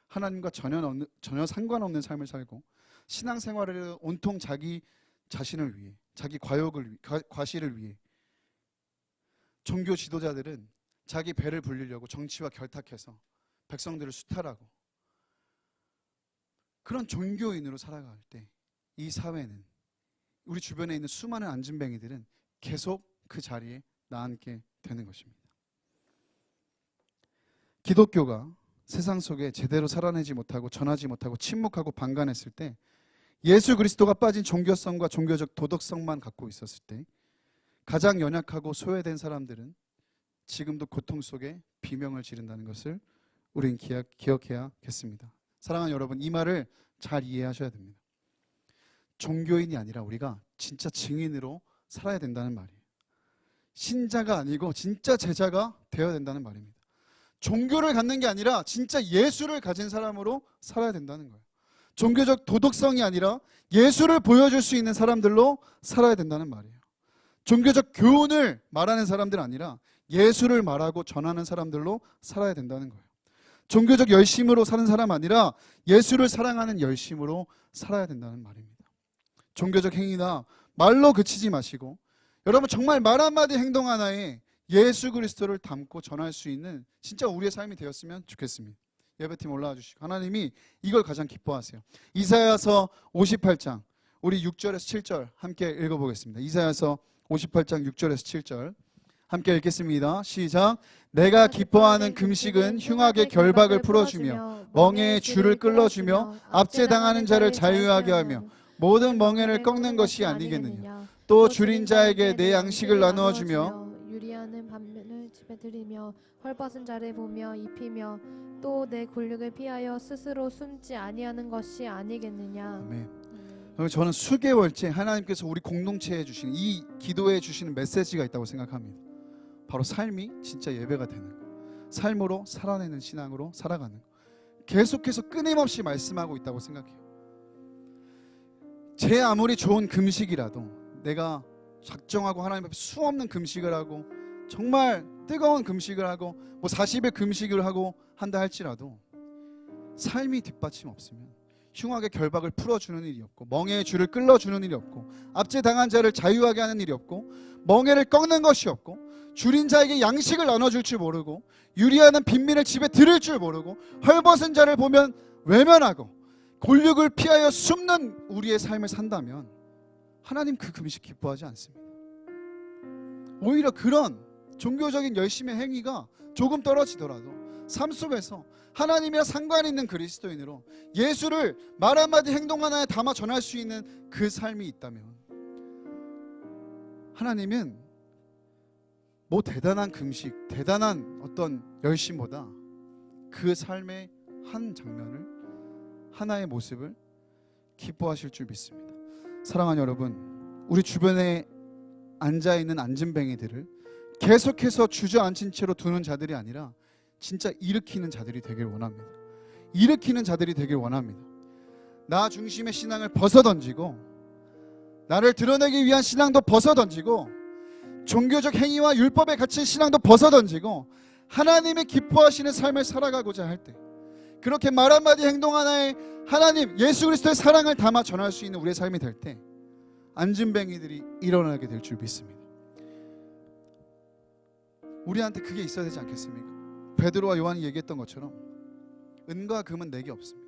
하나님과 전혀 상관없는 삶을 살고 신앙생활을 온통 자기 자신을 위해 자기 과시를 위해 종교 지도자들은 자기 배를 불리려고 정치와 결탁해서 백성들을 수탈하고 그런 종교인으로 살아갈 때 이 사회는 우리 주변에 있는 수많은 안진뱅이들은 계속 그 자리에 나앉게 되는 것입니다. 기독교가 세상 속에 제대로 살아내지 못하고 전하지 못하고 침묵하고 방관했을 때 예수 그리스도가 빠진 종교성과 종교적 도덕성만 갖고 있었을 때 가장 연약하고 소외된 사람들은 지금도 고통 속에 비명을 지른다는 것을 우리는 기억해야겠습니다. 사랑하는 여러분, 이 말을 잘 이해하셔야 됩니다. 종교인이 아니라 우리가 진짜 증인으로 살아야 된다는 말이에요. 신자가 아니고 진짜 제자가 되어야 된다는 말입니다. 종교를 갖는 게 아니라 진짜 예수를 가진 사람으로 살아야 된다는 거예요. 종교적 도덕성이 아니라 예수를 보여줄 수 있는 사람들로 살아야 된다는 말이에요. 종교적 교훈을 말하는 사람들 아니라 예수를 말하고 전하는 사람들로 살아야 된다는 거예요. 종교적 열심으로 사는 사람 아니라 예수를 사랑하는 열심으로 살아야 된다는 말입니다. 종교적 행위나 말로 그치지 마시고 여러분 정말 말 한마디 행동 하나에 예수 그리스도를 담고 전할 수 있는 진짜 우리의 삶이 되었으면 좋겠습니다. 예배팀 올라와 주시고 하나님이 이걸 가장 기뻐하세요. 이사야서 58장 우리 6절에서 7절 함께 읽어보겠습니다. 이사야서 58장 6절에서 7절 함께 읽겠습니다. 시작. 내가 기뻐하는 금식은 흉악의 결박을 풀어주며 멍에의 줄을 끌어주며 압제당하는 자를 자유하게 하며 모든 멍에를 꺾는 것이 아니겠느냐. 또 줄인 자에게 내 양식을 나누어 주며 유리하는 반면을 집에 들이며 헐벗은 자를 보며 입히며 또 내 곤욕을 피하여 스스로 숨지 아니하는 것이 아니겠느냐. 아멘. 저는 수개월째 하나님께서 우리 공동체에 주시는 이 기도에 주시는 메시지가 있다고 생각합니다. 바로 삶이 진짜 예배가 되는 거, 삶으로 살아내는 신앙으로 살아가는 거, 계속해서 끊임없이 말씀하고 있다고 생각해요. 제 아무리 좋은 금식이라도 내가 작정하고 하나님 앞에 수없는 금식을 하고 정말 뜨거운 금식을 하고 뭐 40일 금식을 하고 한다 할지라도 삶이 뒷받침 없으면 흉악의 결박을 풀어주는 일이 없고 멍에의 줄을 끌어주는 일이 없고 압제당한 자를 자유하게 하는 일이 없고 멍에를 꺾는 것이 없고 줄인 자에게 양식을 나눠줄 줄 모르고 유리하는 빈민을 집에 들일 줄 모르고 헐벗은 자를 보면 외면하고 곤욕을 피하여 숨는 우리의 삶을 산다면 하나님 그 금식 기뻐하지 않습니다. 오히려 그런 종교적인 열심의 행위가 조금 떨어지더라도 삶 속에서 하나님이랑 상관 있는 그리스도인으로 예수를 말 한마디 행동 하나에 담아 전할 수 있는 그 삶이 있다면 하나님은 뭐 대단한 금식, 대단한 어떤 열심보다 그 삶의 한 장면을 하나의 모습을 기뻐하실 줄 믿습니다. 사랑하는 여러분, 우리 주변에 앉아있는 안진뱅이들을 계속해서 주저앉힌 채로 두는 자들이 아니라 진짜 일으키는 자들이 되길 원합니다. 일으키는 자들이 되길 원합니다. 나 중심의 신앙을 벗어던지고 나를 드러내기 위한 신앙도 벗어던지고 종교적 행위와 율법에 갇힌 신앙도 벗어던지고 하나님이 기뻐하시는 삶을 살아가고자 할 때 그렇게 말 한마디 행동 하나에 하나님 예수 그리스도의 사랑을 담아 전할 수 있는 우리의 삶이 될 때 안진뱅이들이 일어나게 될 줄 믿습니다. 우리한테 그게 있어야 되지 않겠습니까? 베드로와 요한이 얘기했던 것처럼 은과 금은 내게 없습니다.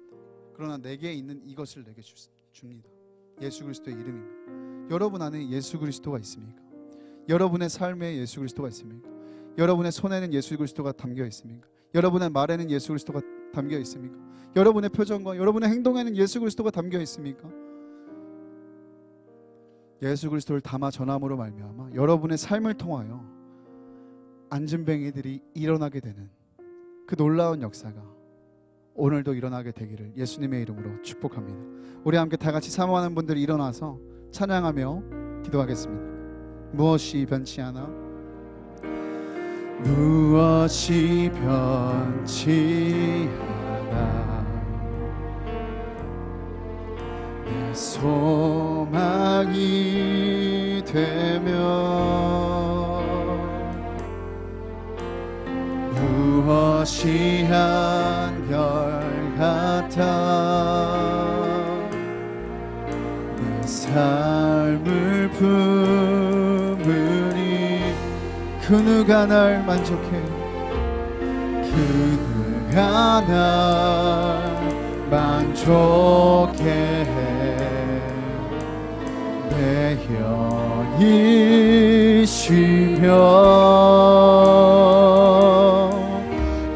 그러나 내게 있는 이것을 내게 줍니다. 예수 그리스도의 이름입니다. 여러분 안에 예수 그리스도가 있습니까? 여러분의 삶에 예수 그리스도가 있습니까? 여러분의 손에는 예수 그리스도가 담겨 있습니까? 여러분의 말에는 예수 그리스도가 담겨 있습니까? 여러분의 표정과 여러분의 행동에는 예수 그리스도가 담겨 있습니까? 예수 그리스도를 담아 전함으로 말미암아 여러분의 삶을 통하여 안진뱅이들이 일어나게 되는 그 놀라운 역사가 오늘도 일어나게 되기를 예수님의 이름으로 축복합니다. 우리 함께 다 같이 사모하는 분들이 일어나서 찬양하며 기도하겠습니다. 무엇이 변치 않아? 무엇이 변치 않아 내 소망이 되며 무엇이 한결같아 내 삶을 품으니 그 누가 날 만족해 그 누가 날 만족해 내 영이 쉬며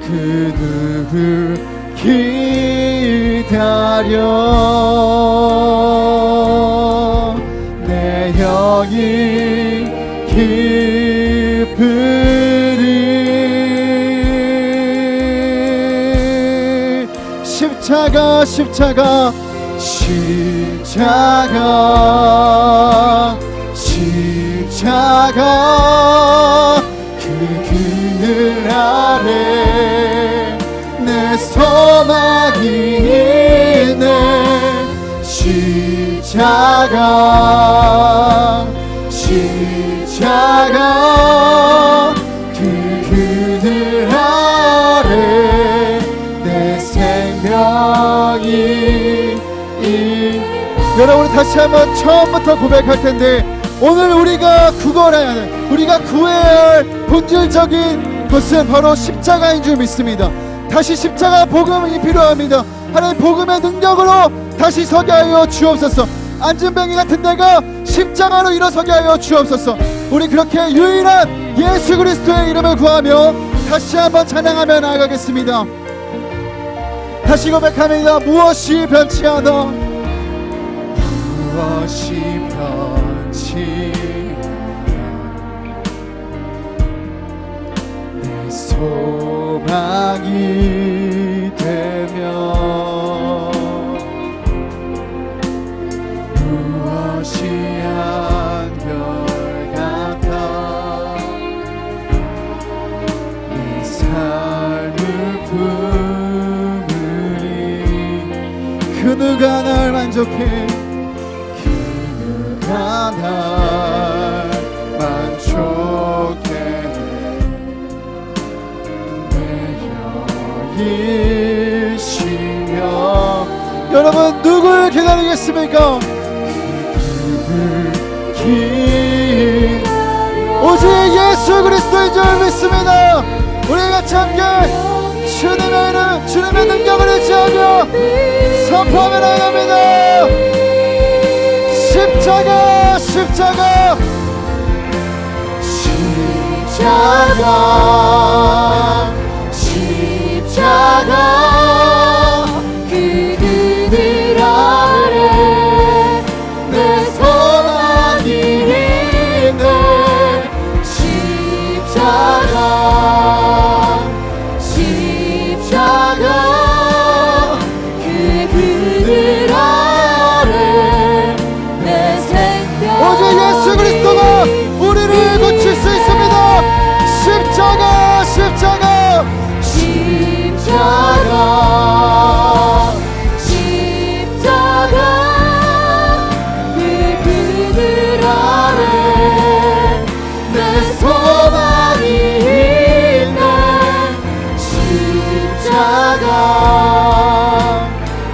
그 누구 기다려 내 영이 기쁘리 십자가 십자가 십자가 십자가 그 그늘 아래 내 소망이 있네 십자가 십자가 그 그늘 아래 내 생명이 여러분 다시 한번 처음부터 고백할 텐데 오늘 우리가 구걸해야 하는 우리가 구해야 할 본질적인 것은 바로 십자가인 줄 믿습니다. 다시 십자가 복음이 필요합니다. 하나님 복음의 능력으로 다시 서게 하여 주옵소서. 안진뱅이 같은 데가 십자가로 일어서게 하여 주옵소서. 우리 그렇게 유일한 예수 그리스도의 이름을 구하며 다시 한번 찬양하며 나아가겠습니다. 다시 고백합니다. 무엇이 변치 않아 무엇이 변치 내 소망이 되며 무엇이 한결같아 내 삶을 품으니 그 누가 날 만족해 그 누가 날 만족해 내 쉬며 여러분 누굴 기다리겠습니까? 오직 예수 그리스도인 줄 믿습니다. 우리 같이 함께 주님의 이름 주님의 능력을 의지하며 선포하며 나갑니다. 십자가 십자가 십자가 십자가 그 그늘 아래 내 소망이 있네 십자가 십자가 그 그늘 아래 내 생명 오직 예수 그리스도가 우리를 고칠 수 있습니다. 십자가 십자가 십자가 십자가 그 그늘 아래 내 소망이 있네 십자가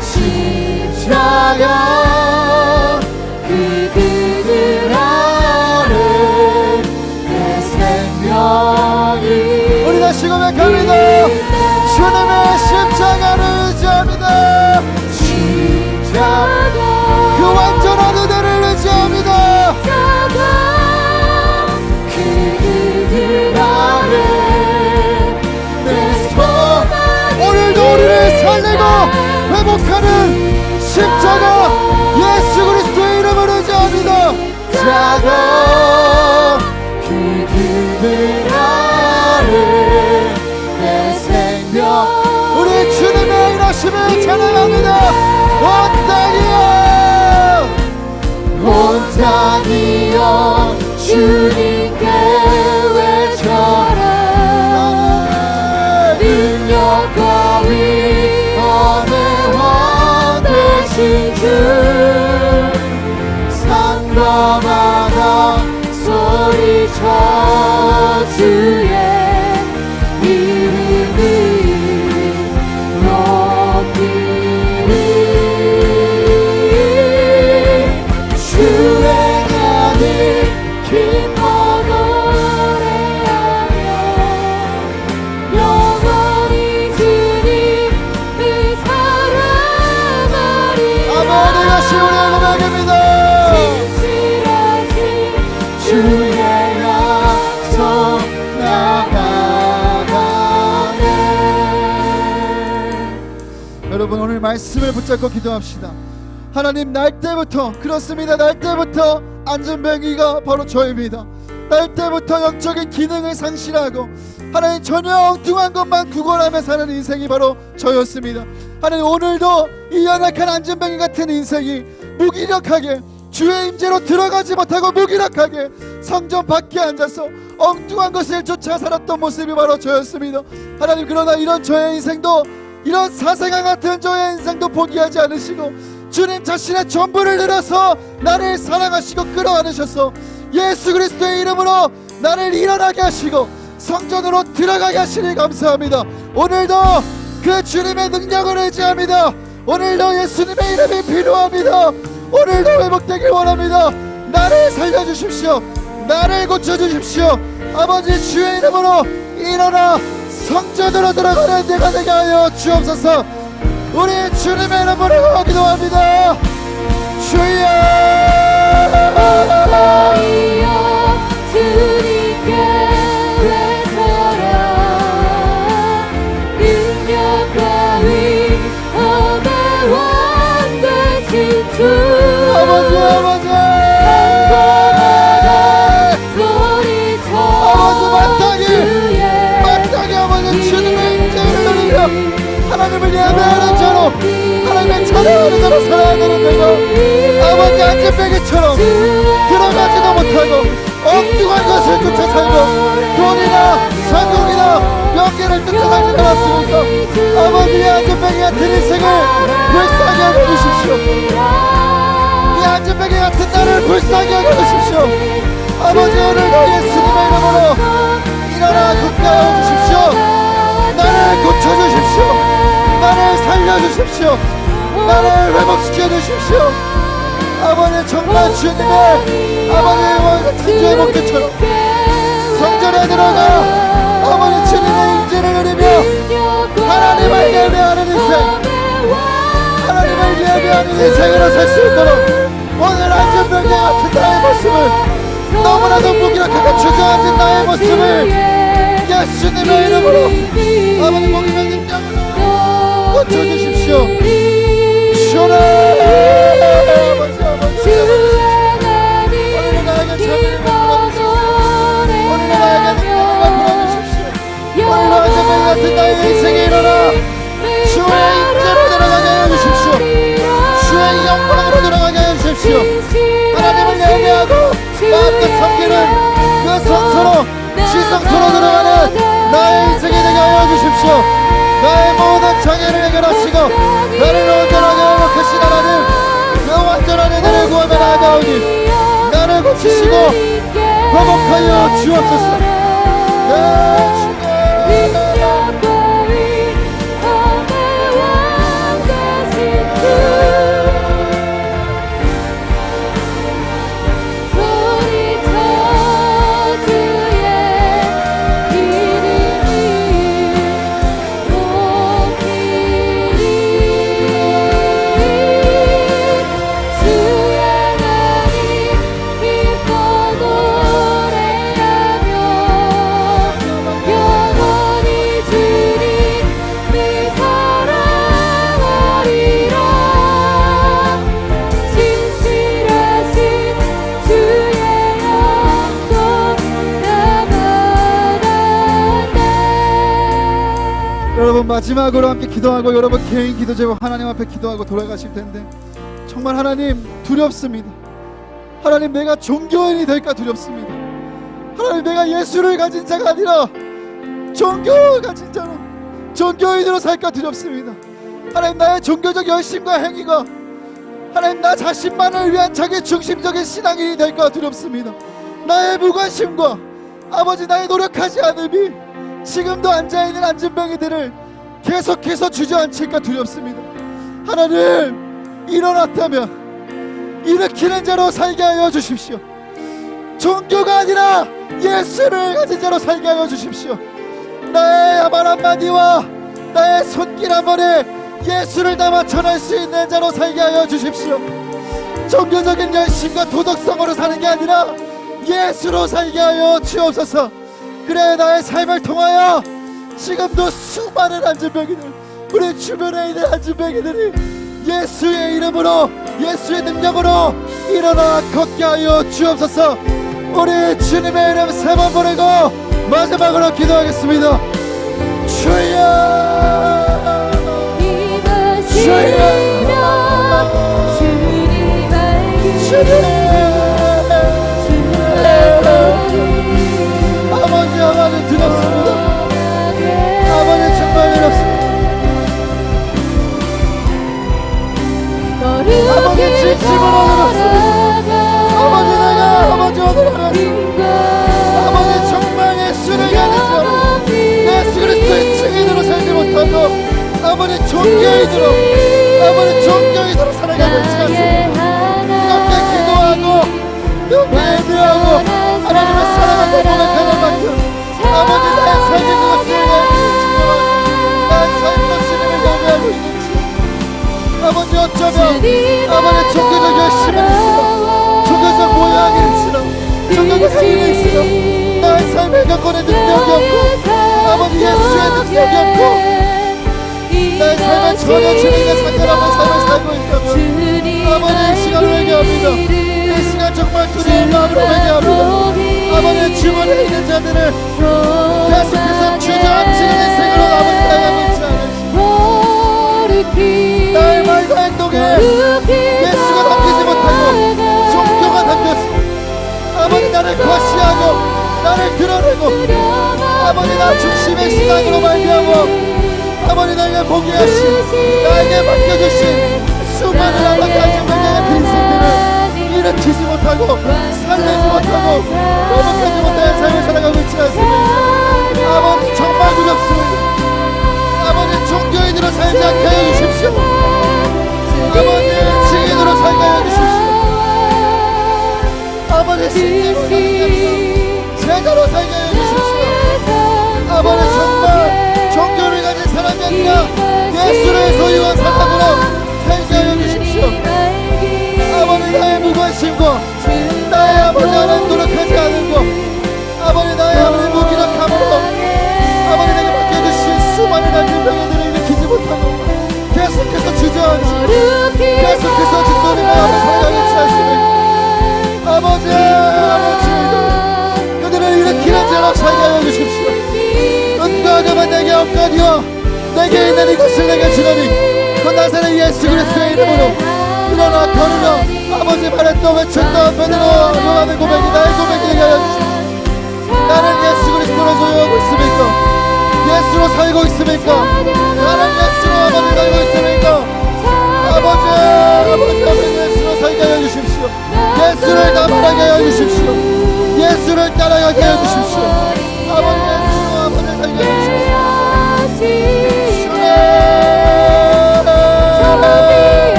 십자가 그 그늘 아래 내 생명이 우리 다시 고백합니다. 주님의 십자가를 의지합니다. 십자가 그 완전한 은혜를 의지합니다. 그 그늘 아래 내 소망 오늘도 우리를 살리고 회복하는 십자가 예수 그리스도의 이름을 의지합니다. 자가 그 기름 아래 내 생명 우리 주님의 일하심을 찬양합니다. 온 땅이여 주님께 외쳐라. 능력과 위엄의 왕 되신 주 산과 바다 소리쳐 주의 이름을 높이리. 주행하니 기뻐 노래하며 영원히 주님을 사랑하리. 아버지 다시 우리의 고백입니다. 진실하신 주의 약속 나아가네. 여러분 오늘 말씀을 붙잡고 기도합시다. 하나님 날 때부터 그렇습니다. 날 때부터 안전뱅이가 바로 저입니다. 날 때부터 영적인 기능을 상실하고 하나님 전혀 엉뚱한 것만 구걸하며 사는 인생이 바로 저였습니다. 하나님 오늘도 이 연약한 안전뱅이 같은 인생이 무기력하게 주의 임재로 들어가지 못하고 무기력하게 성전 밖에 앉아서 엉뚱한 것을 쫓아 살았던 모습이 바로 저였습니다. 하나님 그러나 이런 저의 인생도 이런 사생아 같은 저의 인생도 포기하지 않으시고 주님 자신의 전부를 들여서 나를 사랑하시고 끌어안으셔서 예수 그리스도의 이름으로 나를 일어나게 하시고 성전으로 들어가게 하시니 감사합니다. 오늘도 그 주님의 능력을 의지합니다. 오늘도 예수님의 이름이 필요합니다. 오늘도 회복되길 원합니다. 나를 살려주십시오. 나를 고쳐주십시오. 아버지 주의 이름으로 일어나 성전으로 들어가는 내가 되게 하여 주옵소서. 우리 주님의 이름으로 기도합니다. 주여 주님께 외쳐라. 능력과 위엄의 왕 되신 주 아버지 아버지 소리쳐 마땅히 아버지 주님의 임재를 누리며 하나님을 예배하는 자로 하나님의 찬양하는 자로 살아야 되는 내가 아버지 안전뱅이처럼 들어가지도 못하고 엉뚱한 것을 쫓아 살고 돈이나 성공이나 명예를 쫓아 살지 않았습니까? 아버지 이 안전뱅이 같은 인생을 불쌍히 여겨주십시오. 이 안전뱅이 같은 나를 불쌍히 여겨주십시오. 아버지 오늘도 예수님의 이름으로 일어나 국가여 주십시오. 나를 고쳐주십시오. 나를 살려주십시오. 나를 회복시켜 주십시오. 아버지 정말 주님의 아버지의 같은 주의 목표처럼 성전에 들어가 아버지 주님의 임재를 누리며 하나님을 예배하는 인생 하나님을 예배하는 인생으로 살 수 있도록 오늘 안전병자 같은 나의 모습을 너무나도 무기력하게 주저앉은 나의 모습을 예수님의 이름으로 아버지 목임의 능력으로 고쳐주십시오. 주라 아버지 오늘 나에게 자비를 베풀어주십시오. 오늘 나에게 능력을 베풀어주십시오. 오늘 안전병 같은 나의 인생에 일어나 주의 임재로 들어가게 해주십시오. 주의 영광으로 들어가게 해주십시오. 하나님을 예배하고 마음껏 섬기는 그 성소로 지성소로 들어가는 나의 인생이 되게 하여 주십시오. 나의 모든 장애를 해결하시고 나를 온전하게 회복하신 하나님 그 완전한 은혜를 구하며 나아가오니 나를 고치시고 회복하여 주옵소서. 네 주님 기뻐 노래하며 마지막으로 함께 기도하고 여러분 개인 기도 제목 하나님 앞에 기도하고 돌아가실 텐데 정말 하나님 두렵습니다. 하나님 내가 종교인이 될까 두렵습니다. 하나님 내가 예수를 가진 자가 아니라 종교를 가진 자로 종교인으로 살까 두렵습니다. 하나님 나의 종교적 열심과 행위가 하나님 나 자신만을 위한 자기 중심적인 신앙인이 될까 두렵습니다. 나의 무관심과 아버지 나의 노력하지 않음이 지금도 앉아있는 안진뱅이들을 계속해서 주저앉힐까 두렵습니다. 하나님 일어났다면 일으키는 자로 살게 하여 주십시오. 종교가 아니라 예수를 가진 자로 살게 하여 주십시오. 나의 말 한마디와 나의 손길 한 번에 예수를 담아 전할 수 있는 자로 살게 하여 주십시오. 종교적인 열심과 도덕성으로 사는 게 아니라 예수로 살게 하여 주옵소서. 그래 나의 삶을 통하여 지금도 수많은 안진뱅이들 우리 주변에 있는 안진뱅이들이 예수의 이름으로 예수의 능력으로 일어나 걷게 하여 주옵소서. 우리 주님의 이름 세 번 부르고 마지막으로 기도하겠습니다. 주여 주여 아버지 아버지 두렵습니다. 아버지 정말 두렵습니다. 아버지 진심으로 두렵습니다. 아버지 내가 아버지 오늘 아버지 정말 예수를 가진 자로 예수 그리스도의 증인으로 살지 못하고 아버지 종교인으로 아버지 종교인으로 살아가는 시간입니다. 뜨겁게 기도하고 예배하고 하나님의 사랑을 고백하는 만큼 아버지 나의 삶이 그것을 나의 삶으로 주님을 예배하고 있는지 아버지 어쩌면 아버지 종교적 열심을 있으며 종교적 모양이 있으며 종교적 행위를 있으며 나의 삶을 겪어낸 능력이 없고 아버지 예수의 능력이 없고 나의 삶을 전혀 주님과 상관없는 삶을 살고 있다면 아버지 이 시간을 회개합니다. 이 시간 정말 두려운 마음으로 회개합니다. 아버지 주변에 있는 자들을 계속해서 주저앉히는 인생으로 남은 살아가고 있지 않으시고 나의 말과 행동에 예수가 담기지 못하고 종교가 담겼습니다. 아버지 나를 과시하고 나를 드러내고 아버지 나 중심의 신앙으로 말미암아 아버지 나에게 보게 하신 나에게 맡겨주신 수많은 아버지 안진뱅이의 인생들을 일으키지 못하고 살리지 못하고 회복하지 못하는 삶을 살아가고 있지 않습니까? 아버지 정말 두렵습니다. 아버지 종교인으로 살지 않게 하여 주십시오. 아버지 증인으로 살게 하여 주십시오. 아버지 신님으로 살게 하여 제자로 살게 하여 주십시오. 아버지 정말 종교를 가진 사람이 아니라 예수를 소유한 사람으로 살게 하여 주십시오. 아버지 나의 무관심과 나의 아버지 하나님 노력하지 않은 것 아버지 나의 아버지 무기력함으로 아버지 내게 맡겨주신 수많은 안진뱅이들을 일으키지 못하고 계속해서 주저앉고 계속해서 진노의 마음을 살아가고 있지 않습니까? 아버지 그들을 일으키는 자로 살게 하여 주십시오. 은과 금은 내게 없거니와 내게 있는 이것을 내게 주노니 그 나사렛 예수 그리스도의 이름으로 일어나 걸으라. 아버지 말에 또 외쳤다 베드로 요한의 고백이 나의 고백이 되게 하여 주십시오. 나는 예수 그리스도로 소유하고 있습니까? 예수로 살고 있습니까? 나는 예수로 아버지 살고 있습니까? 아버지 예수로 살게 하여 주십시오. 예수를 나만하게 하여 주십시오. 예수를 따라가게 하여 주십시오. 아버지 예수로 아버지 살게 하여 주십시오.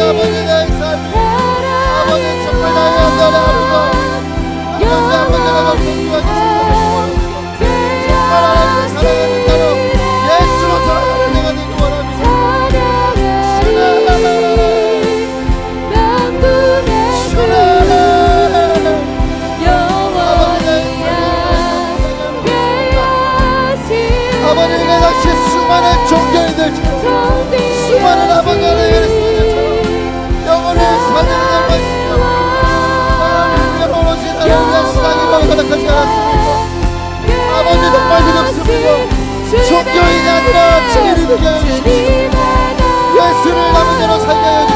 아버지 나의 삶이 아버지 정말 나의 안전함과 아버지 내가 공부하기 시작했고 정말 하나님을 사랑하는 자로 예수로 살아가는 내가 되기 원합니다. 아버지 나의 삶을 되게 하여 주시옵소서. 주님의 예수를 남은 자로 살게 하여